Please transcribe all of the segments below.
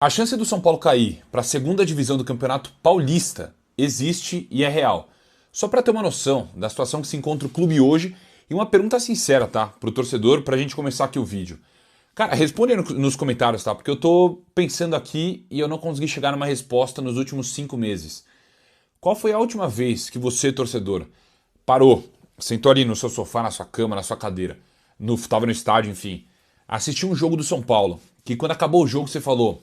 A chance do São Paulo cair para a segunda divisão do Campeonato Paulista existe e é real. Só para ter uma noção da situação que se encontra o clube hoje e uma pergunta sincera, tá? Pro torcedor, pra gente começar aqui o vídeo. Cara, responde aí nos comentários, tá? Porque eu tô pensando aqui e eu não consegui chegar numa resposta nos últimos 5 meses. Qual foi a última vez que você, torcedor, parou, sentou ali no seu sofá, na sua cama, na sua cadeira, tava no estádio, enfim, assistiu um jogo do São Paulo, que quando acabou o jogo você falou: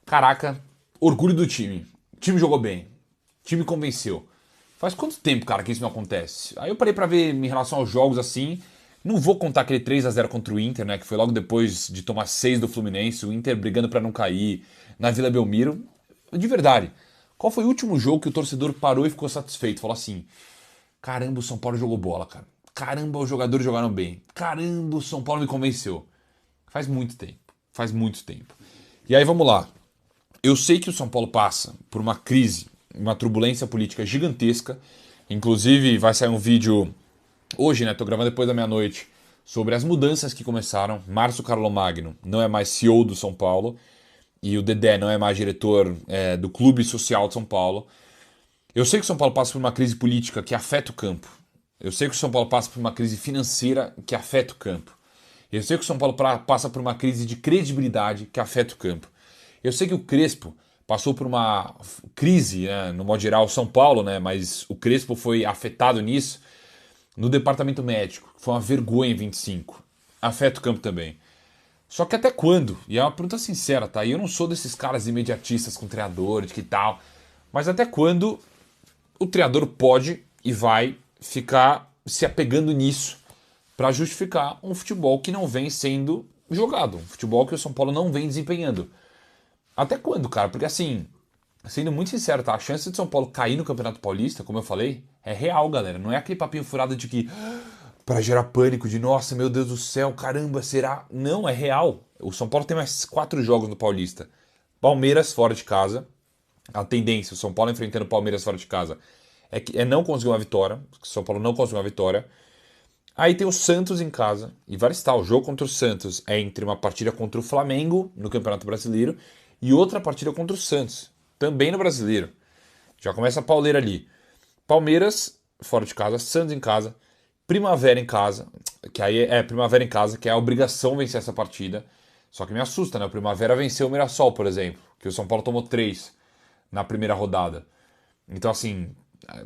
caraca, orgulho do time. O time jogou bem. O time convenceu. Faz quanto tempo, cara, que isso não acontece? Aí eu parei pra ver em relação aos jogos assim. Não vou contar aquele 3-0 contra o Inter, né? Que foi logo depois de tomar 6 do Fluminense. O Inter brigando pra não cair na Vila Belmiro. De verdade, qual foi o último jogo que o torcedor parou e ficou satisfeito? Falou assim: caramba, o São Paulo jogou bola, cara. Caramba, os jogadores jogaram bem. Caramba, o São Paulo me convenceu. Faz muito tempo. Faz muito tempo. E aí vamos lá. Eu sei que o São Paulo passa por uma crise, uma turbulência política gigantesca. Inclusive, vai sair um vídeo hoje, né? Tô gravando depois da meia-noite, sobre as mudanças que começaram. Márcio Carlomagno não é mais CEO do São Paulo e o Dedé não é mais diretor do Clube Social de São Paulo. Eu sei que o São Paulo passa por uma crise política que afeta o campo. Eu sei que o São Paulo passa por uma crise financeira que afeta o campo. Eu sei que o São Paulo passa por uma crise de credibilidade que afeta o campo. Eu sei que o Crespo passou por uma crise, né, no modo geral, São Paulo, né, mas o Crespo foi afetado nisso no departamento médico. Foi uma vergonha em 25. Afeta o campo também. Só que até quando? E é uma pergunta sincera, tá? E eu não sou desses caras imediatistas com treinador, de que tal. Mas até quando o treinador pode e vai ficar se apegando nisso para justificar um futebol que não vem sendo jogado, um futebol que o São Paulo não vem desempenhando? Até quando, cara? Porque assim, sendo muito sincero, tá? A chance de São Paulo cair no Campeonato Paulista, como eu falei, é real, galera. Não é aquele papinho furado de que para gerar pânico, de nossa, meu Deus do céu, caramba, será? Não, é real. O São Paulo tem mais 4 jogos no Paulista. Palmeiras fora de casa. A tendência, o São Paulo enfrentando o Palmeiras fora de casa, é não conseguir uma vitória. O São Paulo não conseguiu uma vitória. Aí tem o Santos em casa, e vai estar. O jogo contra o Santos é entre uma partida contra o Flamengo no Campeonato Brasileiro e outra partida contra o Santos, também no Brasileiro. Já começa a pauleira ali. Palmeiras fora de casa, Santos em casa, Primavera em casa, que aí é Primavera em casa, que é a obrigação vencer essa partida. Só que me assusta, né? O Primavera venceu o Mirassol, por exemplo, que o São Paulo tomou 3 na primeira rodada. Então, assim,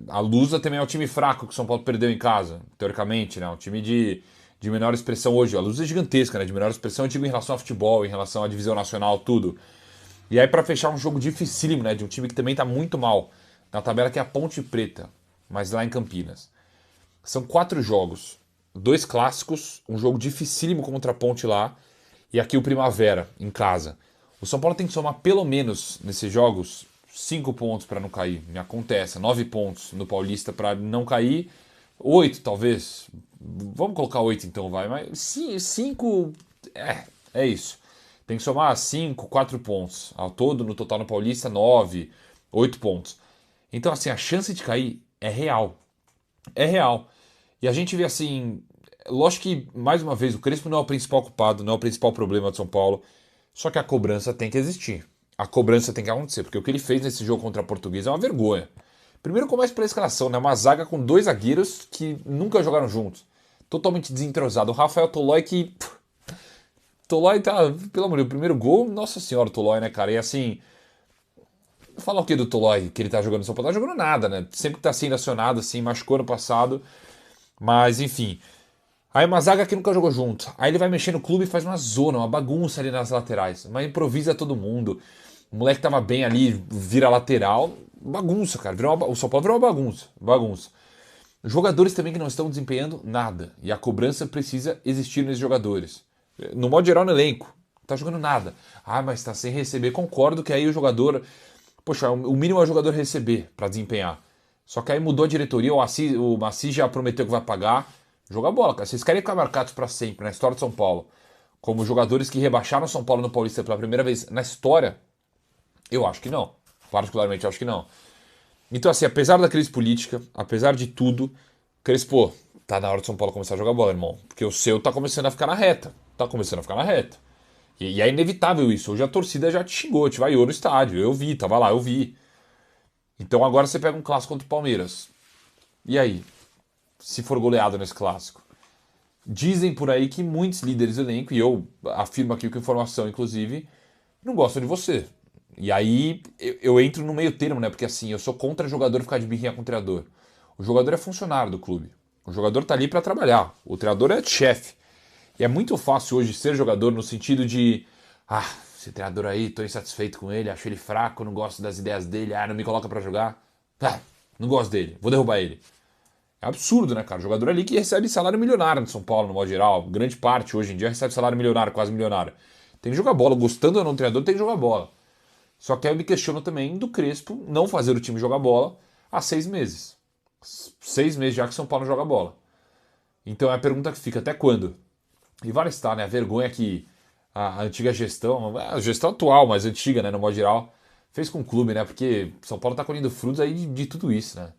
a Lusa também é um time fraco que o São Paulo perdeu em casa, teoricamente, né? Um time de menor expressão hoje. A Lusa é gigantesca, né? De menor expressão, eu digo em relação ao futebol, em relação à divisão nacional, tudo. E aí, pra fechar, um jogo dificílimo, né? De um time que também tá muito mal na tabela, que é a Ponte Preta, mas lá em Campinas. São 4 jogos, 2 clássicos, um jogo dificílimo contra a Ponte lá, e aqui o Primavera, em casa. O São Paulo tem que somar pelo menos, nesses jogos, 5 pontos para não cair. Me acontece, 9 pontos no Paulista para não cair, 8 talvez. Vamos colocar 8 então, vai. Mas 5 é isso. Tem que somar 5, 4 pontos. Ao todo, no total no Paulista, 9, 8 pontos. Então, assim, a chance de cair é real. É real. E a gente vê assim, lógico que, mais uma vez, o Crespo não é o principal culpado, não é o principal problema de São Paulo, só que a cobrança tem que existir. A cobrança tem que acontecer, porque o que ele fez nesse jogo contra a Portuguesa é uma vergonha. Primeiro começa pela escalação, né? Uma zaga com 2 zagueiros que nunca jogaram juntos. Totalmente desentrosado. O Rafael Tolói que... Tolói tá... Pelo amor de Deus, o primeiro gol, nossa senhora, o Tolói, né, cara? E assim... Falar o que do Tolói, que ele tá jogando no São Paulo? Tá jogando nada, né? Sempre que tá sendo acionado, assim, machucou no passado. Mas, enfim. Aí uma zaga que nunca jogou junto. Aí ele vai mexer no clube e faz uma zona, uma bagunça ali nas laterais. Mas improvisa todo mundo. O moleque tava bem ali, vira lateral. Bagunça, cara. O São Paulo virou uma bagunça. Bagunça. Jogadores também que não estão desempenhando nada. E a cobrança precisa existir nesses jogadores. No modo geral, no elenco. Não tá jogando nada. Ah, mas tá sem receber. Concordo que aí o jogador... Poxa, o mínimo é o jogador receber para desempenhar. Só que aí mudou a diretoria, o Maci já prometeu que vai pagar. Joga bola, cara. Vocês querem ficar marcados para sempre na história de São Paulo como jogadores que rebaixaram São Paulo no Paulista pela primeira vez na história? Eu acho que não. Particularmente, eu acho que não. Então, assim, apesar da crise política, apesar de tudo, Crespo, tá na hora de São Paulo começar a jogar bola, irmão. Porque o seu tá começando a ficar na reta. Tá começando a ficar na reta. E é inevitável isso. Hoje a torcida já te xingou, te vaiou no estádio. Eu vi, tava lá, eu vi. Então agora você pega um clássico contra o Palmeiras. E aí? Se for goleado nesse clássico? Dizem por aí que muitos líderes do elenco, e eu afirmo aqui com informação, inclusive, não gostam de você. E aí eu entro no meio termo, né? Porque assim, eu sou contra jogador ficar de birrinha com o treinador. O jogador é funcionário do clube. O jogador tá ali para trabalhar. O treinador é chefe. E é muito fácil hoje ser jogador no sentido de esse treinador aí, tô insatisfeito com ele, acho ele fraco, não gosto das ideias dele, não me coloca para jogar. Não gosto dele, vou derrubar ele. É absurdo, né, cara? O jogador ali que recebe salário milionário no São Paulo, no modo geral. Grande parte hoje em dia recebe salário milionário, quase milionário. Tem que jogar bola. Gostando ou não do treinador, tem que jogar bola. Só que aí eu me questiono também do Crespo não fazer o time jogar bola há 6 meses. 6 meses já que o São Paulo não joga bola. Então é a pergunta que fica, até quando? E vale estar, né? A vergonha que a antiga gestão, a gestão atual, mas antiga, né, no modo geral, fez com o clube, né? Porque São Paulo tá colhendo frutos aí de tudo isso, né?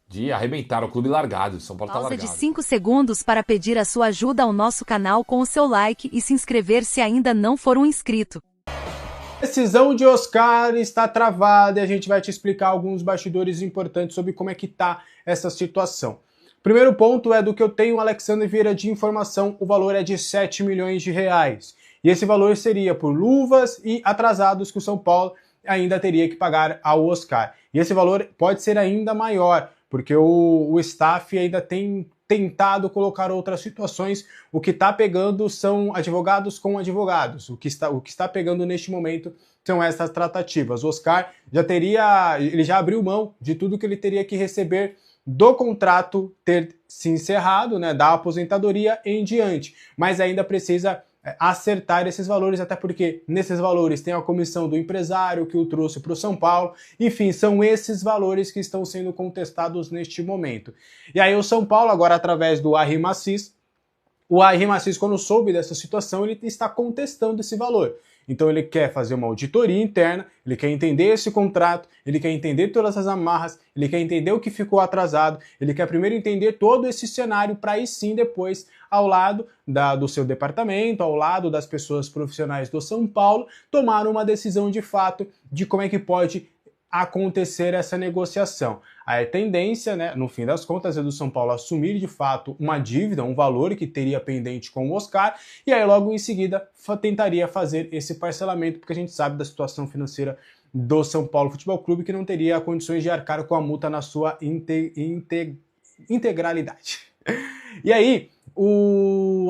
De arrebentar o clube largado. São Paulo tá Pausa largado. de 5 segundos para pedir a sua ajuda ao nosso canal com o seu like e se inscrever se ainda não for um inscrito. A decisão de Oscar está travada e a gente vai te explicar alguns bastidores importantes sobre como é que tá essa situação. Primeiro ponto é do que eu tenho, Alexandre Vieira, de informação, o valor é de 7 milhões de reais. E esse valor seria por luvas e atrasados que o São Paulo ainda teria que pagar ao Oscar. E esse valor pode ser ainda maior, porque o staff ainda tem tentado colocar outras situações. O que está pegando são advogados com advogados. O que está pegando neste momento são essas tratativas. O Oscar ele já abriu mão de tudo que ele teria que receber do contrato ter se encerrado, né, da aposentadoria em diante, mas ainda precisa acertar esses valores, até porque nesses valores tem a comissão do empresário que o trouxe para o São Paulo, enfim, são esses valores que estão sendo contestados neste momento. E aí o São Paulo, agora através do Arrim Assis, o Arrim Assis, quando soube dessa situação, ele está contestando esse valor. Então ele quer fazer uma auditoria interna, ele quer entender esse contrato, ele quer entender todas as amarras, ele quer entender o que ficou atrasado, ele quer primeiro entender todo esse cenário para aí sim depois, ao lado do seu departamento, ao lado das pessoas profissionais do São Paulo, tomar uma decisão de fato de como é que pode acontecer essa negociação. A tendência, né, no fim das contas, é do São Paulo assumir de fato uma dívida, um valor que teria pendente com o Oscar, e aí logo em seguida tentaria fazer esse parcelamento, porque a gente sabe da situação financeira do São Paulo Futebol Clube, que não teria condições de arcar com a multa na sua integralidade. E aí,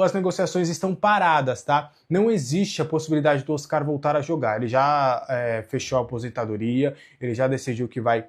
as negociações estão paradas, tá? Não existe a possibilidade do Oscar voltar a jogar. Ele já fechou a aposentadoria, ele já decidiu que vai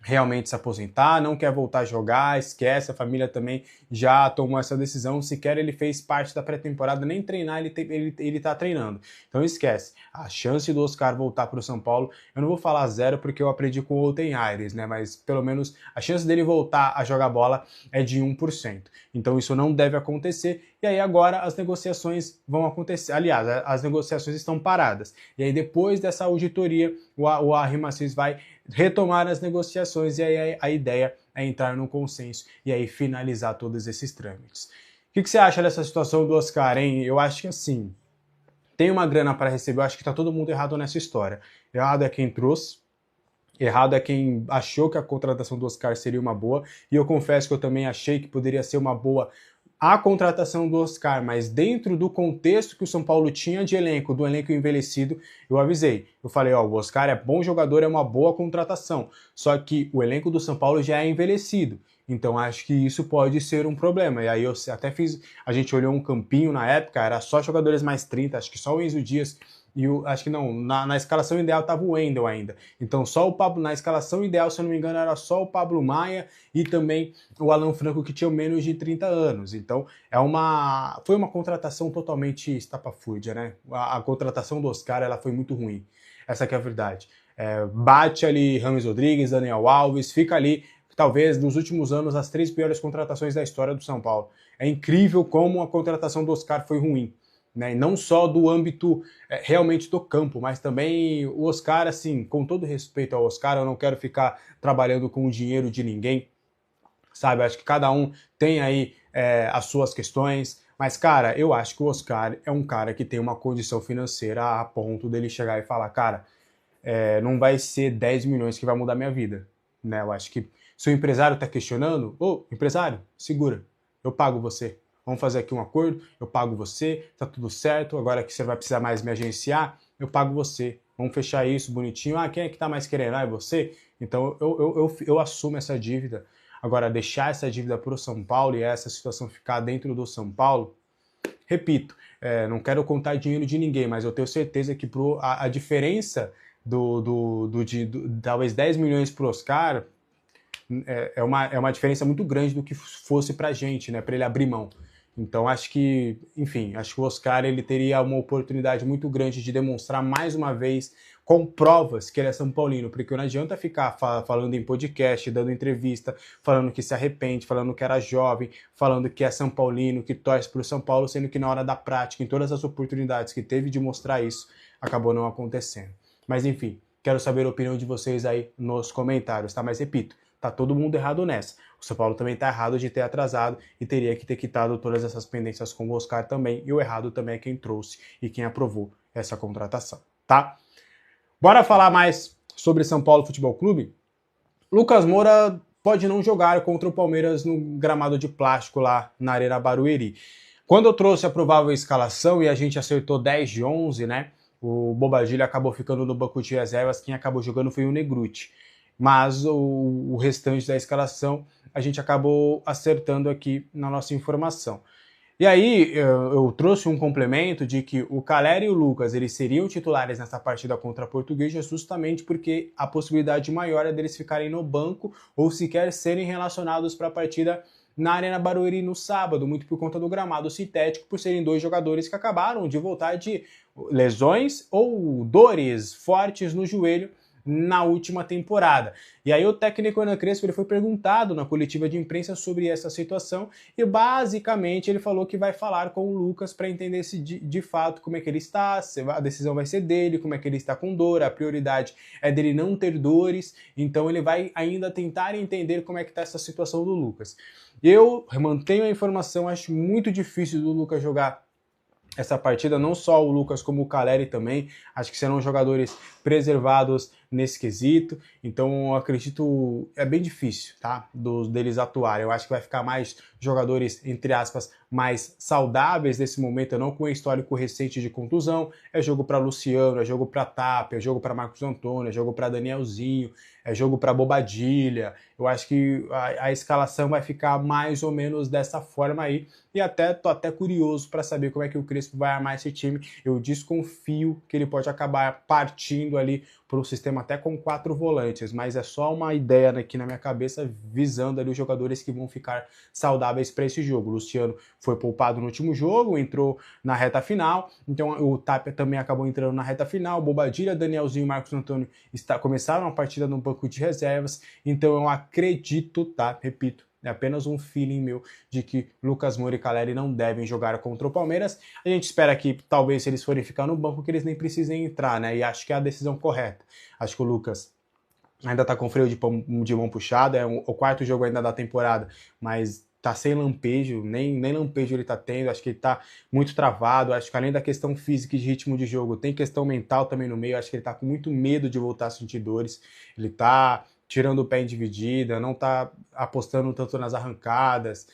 realmente se aposentar, não quer voltar a jogar, esquece, a família também já tomou essa decisão, sequer ele fez parte da pré-temporada, nem treinar ele tá treinando. Então esquece, a chance do Oscar voltar para o São Paulo, eu não vou falar zero porque eu aprendi com o Oten Aires, né, mas pelo menos a chance dele voltar a jogar bola é de 1%. Então isso não deve acontecer, e aí agora as negociações vão acontecer, aliás, as negociações estão paradas, e aí depois dessa auditoria, o Arrim Assis vai retomar as negociações e aí a ideia é entrar num consenso e aí finalizar todos esses trâmites. O que você acha dessa situação do Oscar, hein? Eu acho que assim, tem uma grana para receber, eu acho que tá todo mundo errado nessa história. Errado é quem trouxe, errado é quem achou que a contratação do Oscar seria uma boa, e eu confesso que eu também achei que poderia ser uma boa a contratação do Oscar, mas dentro do contexto que o São Paulo tinha de elenco, do elenco envelhecido, eu avisei. Eu falei, ó, o Oscar é bom jogador, é uma boa contratação, só que o elenco do São Paulo já é envelhecido, então acho que isso pode ser um problema. E aí eu até a gente olhou um campinho na época, era só jogadores mais 30, acho que só o Enzo Dias e acho que não, na escalação ideal estava o Wendel ainda. Então só o Pablo, na escalação ideal, se eu não me engano, era só o Pablo Maia e também o Alan Franco, que tinha menos de 30 anos. Então foi uma contratação totalmente estapafúrdia, né? A contratação do Oscar, ela foi muito ruim. Essa que é a verdade. Bate ali Rames Rodrigues, Daniel Alves, fica ali, talvez nos últimos anos, as 3 piores contratações da história do São Paulo. É incrível como a contratação do Oscar foi ruim. Né? E não só do âmbito realmente do campo, mas também o Oscar, assim, com todo respeito ao Oscar, eu não quero ficar trabalhando com o dinheiro de ninguém, sabe? Acho que cada um tem aí as suas questões, Mas, cara, eu acho que o Oscar é um cara que tem uma condição financeira a ponto dele chegar e falar, cara, não vai ser 10 milhões que vai mudar minha vida, né? Eu acho que se o empresário está questionando, ô, empresário, segura, eu pago você. Vamos fazer aqui um acordo, eu pago você, tá tudo certo, agora que você vai precisar mais me agenciar, eu pago você. Vamos fechar isso bonitinho. Ah, quem é que tá mais querendo? Ah, é você? Então eu assumo essa dívida. Agora, deixar essa dívida para o São Paulo e essa situação ficar dentro do São Paulo, repito, não quero contar dinheiro de ninguém, mas eu tenho certeza que a diferença de talvez 10 milhões para o Oscar é uma diferença muito grande do que fosse para a gente, né, para ele abrir mão. Então acho que, enfim, acho que o Oscar ele teria uma oportunidade muito grande de demonstrar mais uma vez com provas que ele é São Paulino, porque não adianta ficar falando em podcast, dando entrevista, falando que se arrepende, falando que era jovem, falando que é São Paulino, que torce para o São Paulo, sendo que na hora da prática, em todas as oportunidades que teve de mostrar isso, acabou não acontecendo. Mas enfim, quero saber a opinião de vocês aí nos comentários, tá? Mas repito, tá todo mundo errado nessa. O São Paulo também tá errado de ter atrasado e teria que ter quitado todas essas pendências com o Oscar também. E o errado também é quem trouxe e quem aprovou essa contratação, tá? Bora falar mais sobre São Paulo Futebol Clube? Lucas Moura pode não jogar contra o Palmeiras no gramado de plástico lá na Arena Barueri. Quando eu trouxe a provável escalação e a gente acertou 10 de 11, né? O Bobadilha acabou ficando no banco de reservas, quem acabou jogando foi o Negrutti. Mas o restante da escalação a gente acabou acertando aqui na nossa informação. E aí eu trouxe um complemento de que o Calleri e o Lucas eles seriam titulares nessa partida contra a Portuguesa justamente porque a possibilidade maior é deles ficarem no banco ou sequer serem relacionados para a partida na Arena Barueri no sábado, muito por conta do gramado sintético, por serem dois jogadores que acabaram de voltar de lesões ou dores fortes no joelho na última temporada. E aí o técnico Hernan Crespo ele foi perguntado na coletiva de imprensa sobre essa situação e basicamente ele falou que vai falar com o Lucas para entender se de fato como é que ele está, se a decisão vai ser dele, como é que ele está com dor, a prioridade é dele não ter dores, então ele vai ainda tentar entender como é que está essa situação do Lucas. Eu mantenho a informação, acho muito difícil do Lucas jogar essa partida, não só o Lucas como o Calleri também, acho que serão jogadores preservados nesse quesito, então eu acredito, é bem difícil, tá, deles atuarem, eu acho que vai ficar mais jogadores, entre aspas, mais saudáveis nesse momento, não com histórico recente de contusão, é jogo para Luciano, é jogo para Tapia, é jogo para Marcos Antônio, é jogo para Danielzinho, é jogo para Bobadilha, eu acho que a escalação vai ficar mais ou menos dessa forma aí, e tô até curioso para saber como é que o Crespo vai armar esse time, eu desconfio que ele pode acabar partindo ali para um sistema até com 4 volantes, mas é só uma ideia aqui na minha cabeça, visando ali os jogadores que vão ficar saudáveis para esse jogo. O Luciano foi poupado no último jogo, entrou na reta final, então o Tapia também acabou entrando na reta final, Bobadilha, Danielzinho e Marcos Antônio começaram a partida no banco de reservas, então eu acredito, tá? Repito, é apenas um feeling meu de que Lucas Moura e Calleri não devem jogar contra o Palmeiras. A gente espera que, talvez, se eles forem ficar no banco, que eles nem precisem entrar, né? E acho que é a decisão correta. Acho que o Lucas ainda tá com freio de mão puxado, é o quarto jogo ainda da temporada, mas tá sem lampejo, nem lampejo ele tá tendo, acho que ele tá muito travado, acho que além da questão física e de ritmo de jogo, tem questão mental também no meio, acho que ele tá com muito medo de voltar a sentir dores, ele tá tirando o pé em dividida, não tá apostando tanto nas arrancadas,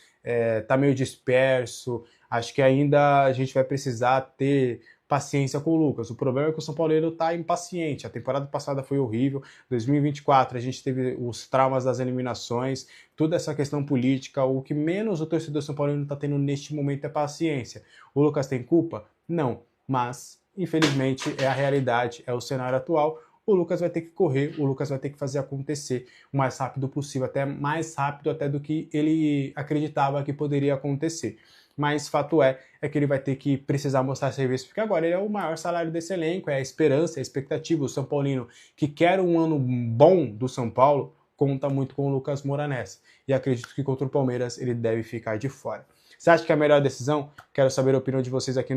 tá meio disperso, acho que ainda a gente vai precisar ter paciência com o Lucas. O problema é que o São Paulo tá impaciente, a temporada passada foi horrível, 2024 a gente teve os traumas das eliminações, toda essa questão política, o que menos o torcedor São Paulino tá tendo neste momento é paciência. O Lucas tem culpa? Não, mas infelizmente é a realidade, é o cenário atual, o Lucas vai ter que correr, o Lucas vai ter que fazer acontecer o mais rápido possível, até mais rápido até do que ele acreditava que poderia acontecer. Mas fato é que ele vai ter que precisar mostrar serviço, porque agora ele é o maior salário desse elenco, é a esperança, é a expectativa. O São Paulino, que quer um ano bom do São Paulo, conta muito com o Lucas Moura nessa. E acredito que contra o Palmeiras ele deve ficar de fora. Você acha que é a melhor decisão? Quero saber a opinião de vocês aqui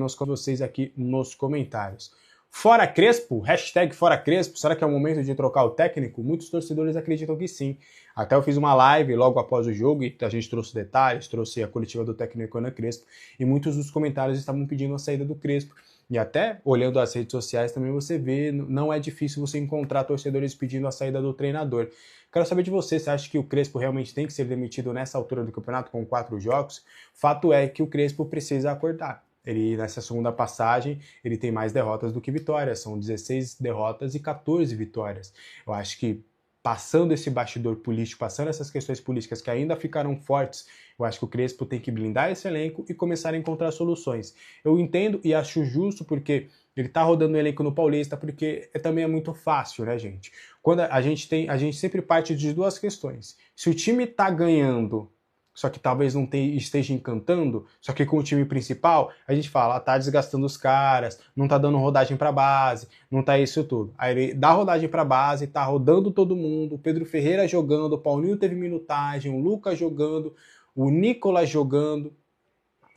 nos comentários. Fora Crespo, hashtag Fora Crespo, será que é o momento de trocar o técnico? Muitos torcedores acreditam que sim. Até eu fiz uma live logo após o jogo e a gente trouxe detalhes, trouxe a coletiva do técnico Hernan Crespo e muitos dos comentários estavam pedindo a saída do Crespo. E até olhando as redes sociais também você vê, não é difícil você encontrar torcedores pedindo a saída do treinador. Quero saber de você acha que o Crespo realmente tem que ser demitido nessa altura do campeonato com 4 jogos? Fato é que o Crespo precisa acordar. Ele, nessa segunda passagem, ele tem mais derrotas do que vitórias, são 16 derrotas e 14 vitórias. Eu acho que passando esse bastidor político, passando essas questões políticas que ainda ficaram fortes, eu acho que o Crespo tem que blindar esse elenco e começar a encontrar soluções. Eu entendo e acho justo porque ele tá rodando o elenco no Paulista, porque também é muito fácil, né, gente? Quando a gente sempre parte de duas questões. Se o time tá ganhando, só que talvez não esteja encantando, só que com o time principal, a gente fala, tá desgastando os caras, não tá dando rodagem pra base, não tá isso tudo. Aí ele dá rodagem pra base, tá rodando todo mundo, o Pedro Ferreira jogando, o Paulinho teve minutagem, o Lucas jogando, o Nicolas jogando,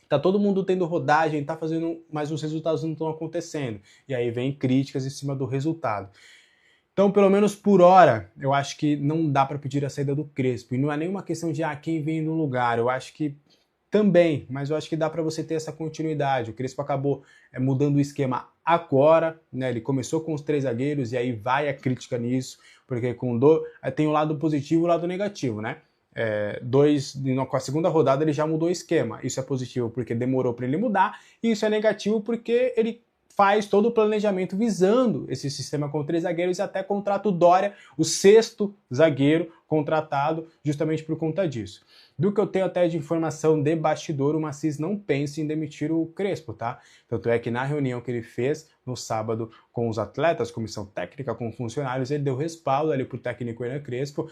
tá todo mundo tendo rodagem, tá fazendo, mas os resultados não estão acontecendo. E aí vem críticas em cima do resultado. Então, pelo menos por hora, eu acho que não dá para pedir a saída do Crespo. E não é nenhuma questão de quem vem no lugar. Eu acho que também, mas eu acho que dá para você ter essa continuidade. O Crespo acabou mudando o esquema agora, né? Ele começou com os 3 zagueiros e aí vai a crítica nisso, porque tem o lado positivo e o lado negativo, né? Com a segunda rodada ele já mudou o esquema. Isso é positivo porque demorou para ele mudar, e isso é negativo porque ele faz todo o planejamento visando esse sistema com 3 zagueiros e até contrata o Dória, o 6º zagueiro contratado justamente por conta disso. Do que eu tenho até de informação de bastidor, o Maciz não pensa em demitir o Crespo, tá? Tanto é que na reunião que ele fez no sábado com os atletas, comissão técnica, com funcionários, ele deu respaldo ali pro técnico Hernan Crespo,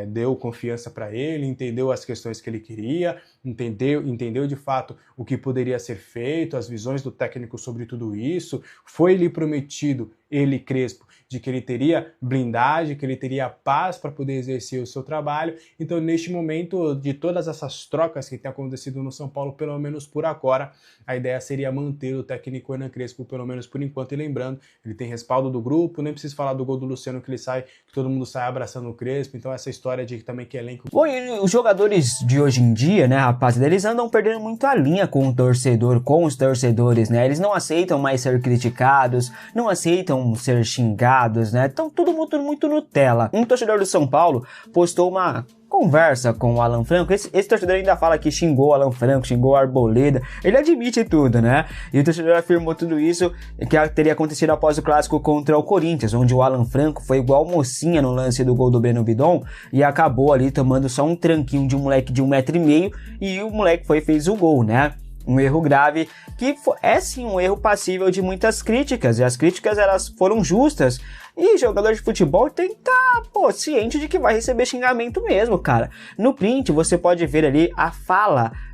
deu confiança para ele, entendeu as questões que ele queria, entendeu de fato o que poderia ser feito, as visões do técnico sobre tudo isso, foi-lhe prometido, ele, Crespo, de que ele teria blindagem, que ele teria paz para poder exercer o seu trabalho. Então, neste momento, de todas essas trocas que têm acontecido no São Paulo, pelo menos por agora, a ideia seria manter o técnico Hernan Crespo, pelo menos por enquanto. E lembrando, ele tem respaldo do grupo, nem preciso falar do gol do Luciano que todo mundo sai abraçando o Crespo. Então, essa história de também que elenco... Bom, e os jogadores de hoje em dia, né, rapaziada, eles andam perdendo muito a linha com o torcedor, com os torcedores, né? Eles não aceitam mais ser criticados, não aceitam ser xingados, né? Então tudo muito Nutella. Um torcedor do São Paulo postou uma conversa com o Alan Franco. Esse torcedor ainda fala que xingou o Alan Franco, xingou o Arboleda. Ele admite tudo, né? E o torcedor afirmou tudo isso que teria acontecido após o clássico contra o Corinthians, onde o Alan Franco foi igual mocinha no lance do gol do Breno Bidon e acabou ali tomando só um tranquinho de um moleque de 1,5 m e o moleque fez o gol, né? Um erro grave que é sim um erro passível de muitas críticas, e as críticas elas foram justas, e jogador de futebol tem que estar ciente de que vai receber xingamento mesmo, cara. No print você pode ver ali a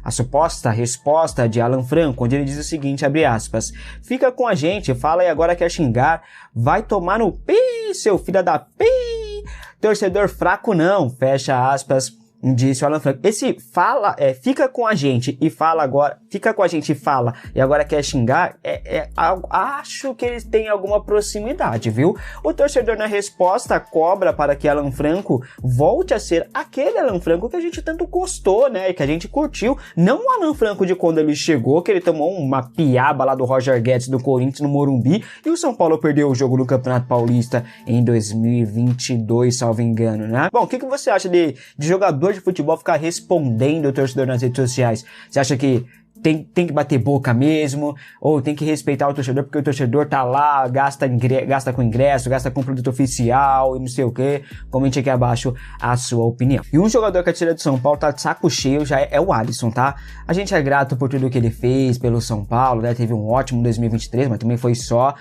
suposta resposta de Alan Franco, onde ele diz o seguinte, abre aspas, fica com a gente, fala e agora quer xingar, vai tomar no pi, seu filho da pi, torcedor fraco não, fecha aspas. Disse o Alan Franco. Esse fica com a gente e fala agora, fica com a gente e fala e agora quer xingar, acho que eles têm alguma proximidade, viu? O torcedor na resposta cobra para que Alan Franco volte a ser aquele Alan Franco que a gente tanto gostou, né, e que a gente curtiu, não o Alan Franco de quando ele chegou, que ele tomou uma piaba lá do Roger Guedes do Corinthians no Morumbi e o São Paulo perdeu o jogo no Campeonato Paulista em 2022, salvo engano, né? Bom, o que você acha de jogador de futebol ficar respondendo o torcedor nas redes sociais? Você acha que tem que bater boca mesmo, ou tem que respeitar o torcedor porque o torcedor tá lá, gasta com ingresso, gasta com produto oficial e não sei o que? Comente aqui abaixo a sua opinião. E um jogador que a torcida do São Paulo tá de saco cheio já é o Alisson, tá? A gente é grato por tudo que ele fez pelo São Paulo, né? Teve um ótimo 2023, mas também foi só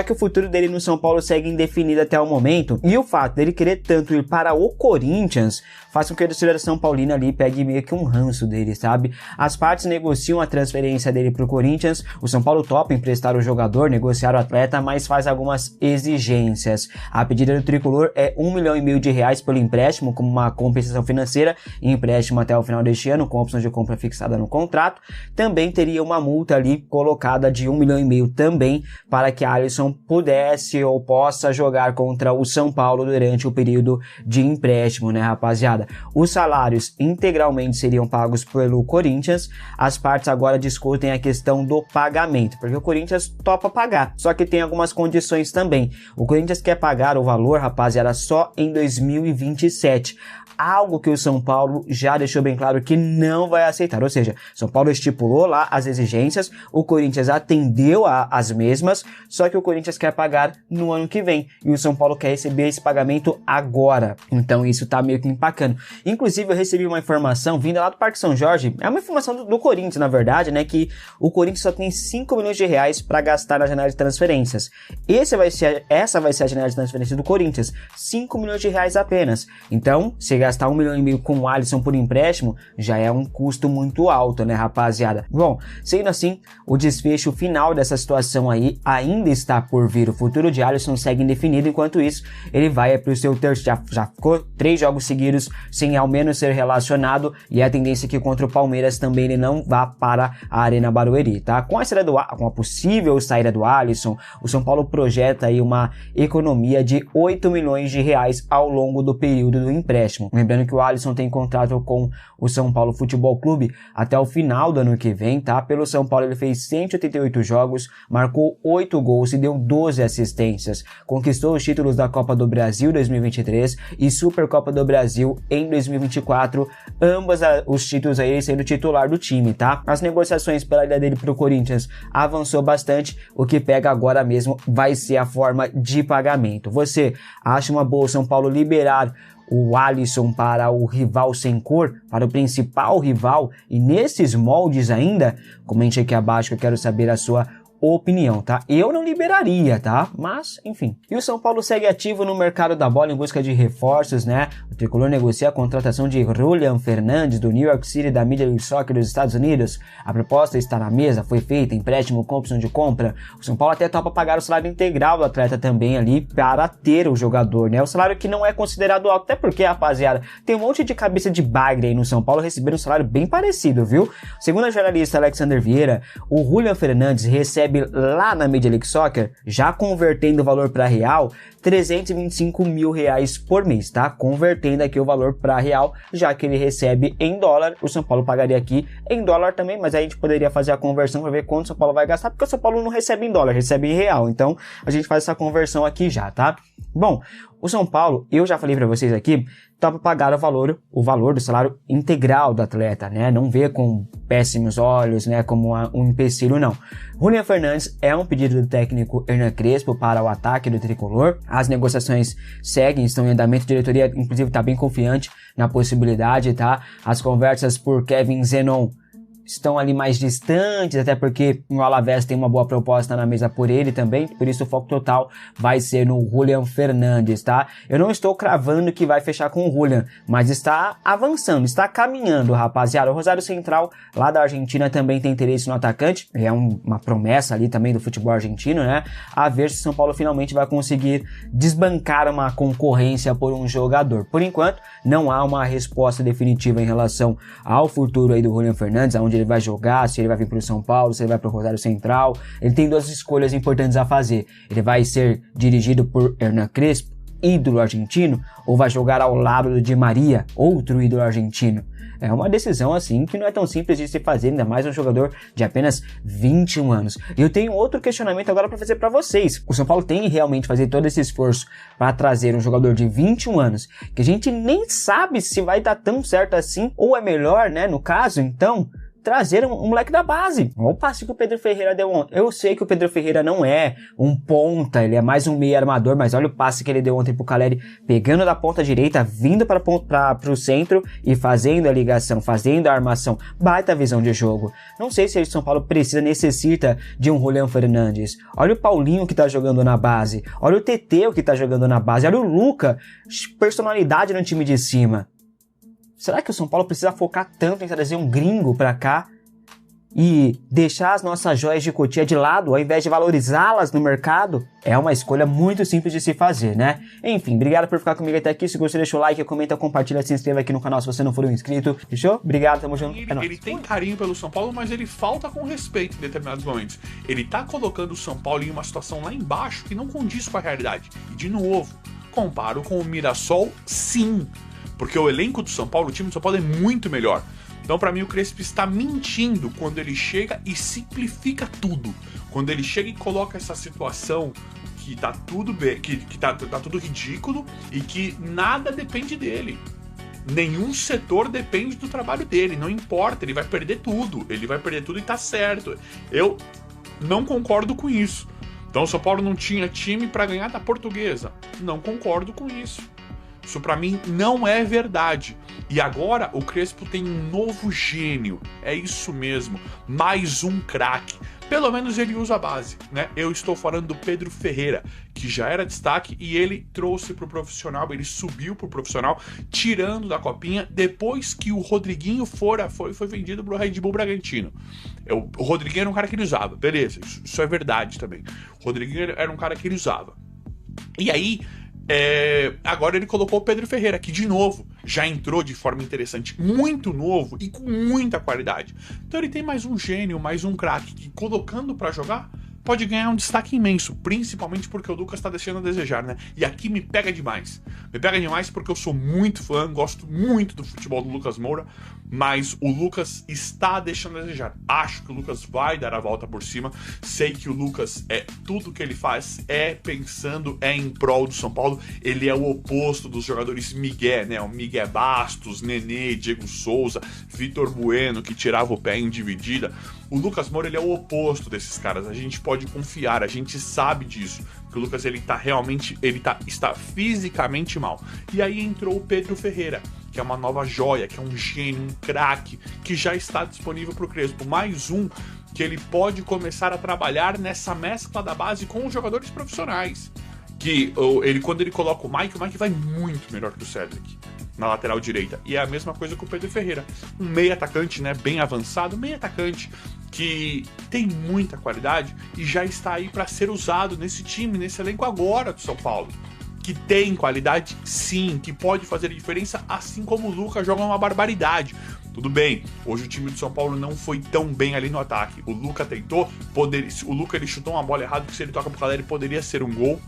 que o futuro dele no São Paulo segue indefinido até o momento, e o fato dele querer tanto ir para o Corinthians faz com que a torcida São Paulina ali pegue meio que um ranço dele, sabe? As partes negociam a transferência dele para o Corinthians. O São Paulo topa emprestar o jogador, negociar o atleta, mas faz algumas exigências. A pedida do tricolor é R$1,5 milhão pelo empréstimo, como uma compensação financeira, e empréstimo até o final deste ano, com opção de compra fixada no contrato. Também teria uma multa ali colocada de R$1,5 milhão também, para que Alisson pudesse ou possa jogar contra o São Paulo durante o período de empréstimo, né, rapaziada? Os salários integralmente seriam pagos pelo Corinthians. As partes agora discutem a questão do pagamento, porque o Corinthians topa pagar, só que tem algumas condições também. O Corinthians quer pagar o valor, rapaziada, só em 2027. Algo que o São Paulo já deixou bem claro que não vai aceitar, ou seja, São Paulo estipulou lá as exigências, o Corinthians atendeu as mesmas, só que o Corinthians quer pagar no ano que vem, e o São Paulo quer receber esse pagamento agora, então isso tá meio que empacando. Inclusive eu recebi uma informação vinda lá do Parque São Jorge, é uma informação do Corinthians na verdade, né, que o Corinthians só tem R$5 milhões para gastar na janela de transferências. Essa vai ser a janela de transferência do Corinthians, R$5 milhões apenas, então se gastar R$1,5 milhão com o Alisson por empréstimo, já é um custo muito alto, né, rapaziada? Bom, sendo assim, o desfecho final dessa situação aí ainda está por vir. O futuro de Alisson segue indefinido, enquanto isso, ele vai para o seu terceiro, já ficou 3 jogos seguidos sem ao menos ser relacionado, e a tendência é que contra o Palmeiras também ele não vá para a Arena Barueri, tá? Com a possível saída do Alisson, o São Paulo projeta aí uma economia de R$8 milhões ao longo do período do empréstimo. Lembrando que o Alisson tem contrato com o São Paulo Futebol Clube até o final do ano que vem, tá? Pelo São Paulo ele fez 188 jogos, marcou 8 gols e deu 12 assistências. Conquistou os títulos da Copa do Brasil 2023 e Supercopa do Brasil em 2024, ambos os títulos aí sendo titular do time, tá? As negociações pela ida dele pro Corinthians avançou bastante, o que pega agora mesmo vai ser a forma de pagamento. Você acha uma boa o São Paulo liberar o Alisson para o rival sem cor, para o principal rival, e nesses moldes ainda? Comente aqui abaixo que eu quero saber a sua opinião, tá? Eu não liberaria, tá? Mas, enfim. E o São Paulo segue ativo no mercado da bola em busca de reforços, né? O tricolor negocia a contratação de Julian Fernandes do New York City da Major League Soccer dos Estados Unidos. A proposta está na mesa, foi feita, empréstimo com opção de compra. O São Paulo até topa pagar o salário integral do atleta também ali para ter o jogador, né? O salário que não é considerado alto, até porque, rapaziada, tem um monte de cabeça de bagre aí no São Paulo recebendo um salário bem parecido, viu? Segundo a jornalista Alexander Vieira, o Julian Fernandes recebe lá na Major League Soccer, já convertendo o valor para real, R$325 mil por mês, tá? Convertendo aqui o valor para real, já que ele recebe em dólar, o São Paulo pagaria aqui em dólar também, mas aí a gente poderia fazer a conversão para ver quanto o São Paulo vai gastar, porque o São Paulo não recebe em dólar, recebe em real, então a gente faz essa conversão aqui já, tá? Bom, o São Paulo, eu já falei para vocês aqui, topa pagar o valor do salário integral do atleta, né? Não vê com péssimos olhos, né? Como um empecilho, não. Julian Fernandes é um pedido do técnico Hernan Crespo para o ataque do tricolor. As negociações seguem, estão em andamento. A diretoria, inclusive, está bem confiante na possibilidade, tá? As conversas por Kevin Zenon estão ali mais distantes, até porque o Alavés tem uma boa proposta na mesa por ele também, por isso o foco total vai ser no Julian Fernandes, tá? Eu não estou cravando que vai fechar com o Julian, mas está avançando, está caminhando, rapaziada. O Rosário Central, lá da Argentina, também tem interesse no atacante, é uma promessa ali também do futebol argentino, né? A ver se o São Paulo finalmente vai conseguir desbancar uma concorrência por um jogador. Por enquanto, não há uma resposta definitiva em relação ao futuro aí do Julian Fernandes, aonde ele vai jogar, se ele vai vir para o São Paulo, se ele vai para o Rosário Central. Ele tem 2 escolhas importantes a fazer. Ele vai ser dirigido por Hernan Crespo, ídolo argentino, ou vai jogar ao lado do Di Maria, outro ídolo argentino. É uma decisão assim que não é tão simples de se fazer, ainda mais um jogador de apenas 21 anos. E eu tenho outro questionamento agora para fazer para vocês. O São Paulo tem que realmente fazer todo esse esforço para trazer um jogador de 21 anos, que a gente nem sabe se vai dar tão certo assim, ou é melhor, né, no caso, então, trazer um moleque da base. Olha o passe que o Pedro Ferreira deu ontem. Eu sei que o Pedro Ferreira não é um ponta, ele é mais um meio armador, mas olha o passe que ele deu ontem pro Caleri, pegando da ponta direita, vindo pro centro e fazendo a ligação, fazendo a armação. Baita visão de jogo. Não sei se o São Paulo necessita de um Julian Fernandes. Olha o Paulinho que tá jogando na base. Olha o Teteu que tá jogando na base. Olha o Luca, personalidade no time de cima. Será que o São Paulo precisa focar tanto em trazer um gringo pra cá? e deixar as nossas joias de Cotia de lado, ao invés de valorizá-las no mercado, é uma escolha muito simples de se fazer, né? Enfim, obrigado por ficar comigo até aqui. Se gostou, deixa o like, comenta, compartilha, se inscreva aqui no canal se você não for um inscrito. Fechou? Obrigado, tamo junto. Ele tem carinho pelo São Paulo, mas ele falta com respeito em determinados momentos. Ele tá colocando o São Paulo em uma situação lá embaixo que não condiz com a realidade. E de novo, comparo com o Mirassol, sim. Porque o elenco do São Paulo, o time do São Paulo é muito melhor. Então, pra mim, o Crespo está mentindo quando ele chega e simplifica tudo. Quando ele chega e coloca essa situação que tá tudo bem, que tá tudo ridículo e que nada depende dele. Nenhum setor depende do trabalho dele, não importa, ele vai perder tudo. Ele vai perder tudo e tá certo. Eu não concordo com isso. Então, o São Paulo não tinha time pra ganhar da Portuguesa. Não concordo com isso. Isso pra mim não é verdade. E agora o Crespo tem um novo gênio. É isso mesmo. Mais um craque. Pelo menos ele usa a base, né? Eu estou falando do Pedro Ferreira, que já era destaque e ele trouxe pro profissional, ele subiu pro profissional, tirando da copinha, depois que o Rodriguinho foi vendido pro Red Bull Bragantino. O Rodriguinho era um cara que ele usava, beleza, isso é verdade também. O Rodriguinho era um cara que ele usava. E aí, agora ele colocou o Pedro Ferreira, que de novo já entrou de forma interessante, muito novo e com muita qualidade. Então ele tem mais um gênio, mais um craque que, colocando pra jogar, pode ganhar um destaque imenso, principalmente porque o Lucas tá deixando a desejar, né? E aqui me pega demais. Me pega demais porque eu sou muito fã, gosto muito do futebol do Lucas Moura, mas o Lucas está deixando a desejar. Acho que o Lucas vai dar a volta por cima. Sei que o Lucas, tudo que ele faz pensando em prol do São Paulo. Ele é o oposto dos jogadores Miguel, né? O Miguel Bastos, Nenê, Diego Souza, Vitor Bueno, que tirava o pé em dividida. O Lucas Moura, ele é o oposto desses caras. A gente pode confiar, a gente sabe disso. Que o Lucas, ele está fisicamente mal. E aí entrou o Pedro Ferreira, que é uma nova joia, que é um gênio, um craque, que já está disponível para o Crespo. Mais um que ele pode começar a trabalhar nessa mescla da base com os jogadores profissionais. Que quando ele coloca o Mike vai muito melhor que o Cedric na lateral direita. E é a mesma coisa com o Pedro Ferreira. Um meio atacante, né, bem avançado, meio atacante que tem muita qualidade e já está aí para ser usado nesse time, nesse elenco agora do São Paulo. Que tem qualidade, sim, que pode fazer a diferença, assim como o Lucas joga uma barbaridade. Tudo bem, hoje o time do São Paulo não foi tão bem ali no ataque. O Lucas tentou, o Lucas ele chutou uma bola errada, que se ele toca pro Caleri poderia ser um gol.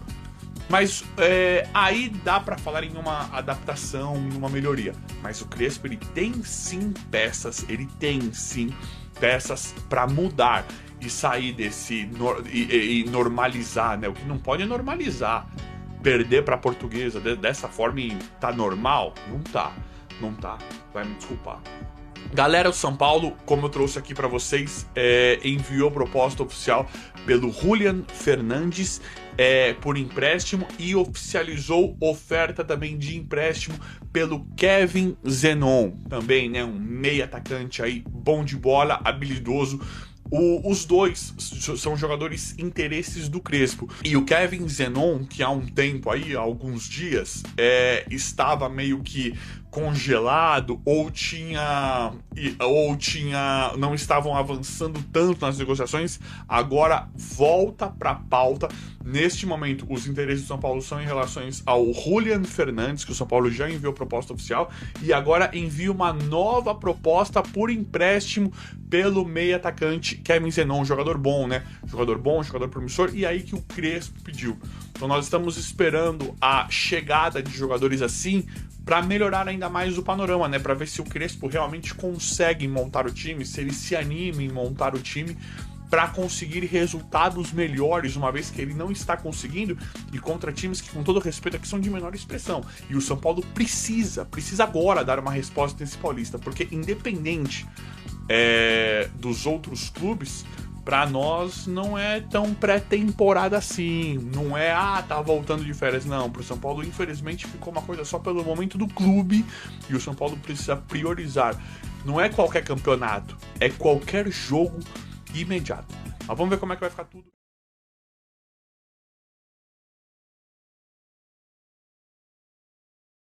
Mas aí dá pra falar em uma adaptação, em uma melhoria. Mas o Crespo, ele tem sim peças, pra mudar e sair desse e normalizar, né? O que não pode é normalizar. Perder pra Portuguesa dessa forma e tá normal? Não tá, vai me desculpar. Galera, o São Paulo, como eu trouxe aqui pra vocês, enviou proposta oficial pelo Julian Fernandes por empréstimo e oficializou oferta também de empréstimo pelo Kevin Zenon, também, né, um meio atacante aí, bom de bola, habilidoso. Os dois são jogadores interesses do Crespo. E o Kevin Zenon, que há um tempo aí, há alguns dias, estava meio que congelado não estavam avançando tanto nas negociações, agora volta para a pauta. Neste momento, os interesses do São Paulo são em relação ao Julian Fernandes, que o São Paulo já enviou proposta oficial, e agora envia uma nova proposta por empréstimo pelo meio atacante Kevin Zenon, um jogador bom, né? Jogador bom, jogador promissor, e aí que o Crespo pediu. Então nós estamos esperando a chegada de jogadores assim para melhorar ainda mais o panorama, né? Para ver se o Crespo realmente consegue montar o time, se ele se anima em montar o time para conseguir resultados melhores, uma vez que ele não está conseguindo, e contra times que, com todo respeito, aqui são de menor expressão. E o São Paulo precisa agora dar uma resposta nesse Paulista, porque independente dos outros clubes, pra nós não é tão pré-temporada assim, não é, tá voltando de férias, não. Pro São Paulo, infelizmente, ficou uma coisa só pelo momento do clube, e o São Paulo precisa priorizar. Não é qualquer campeonato, é qualquer jogo imediato. Mas vamos ver como é que vai ficar tudo.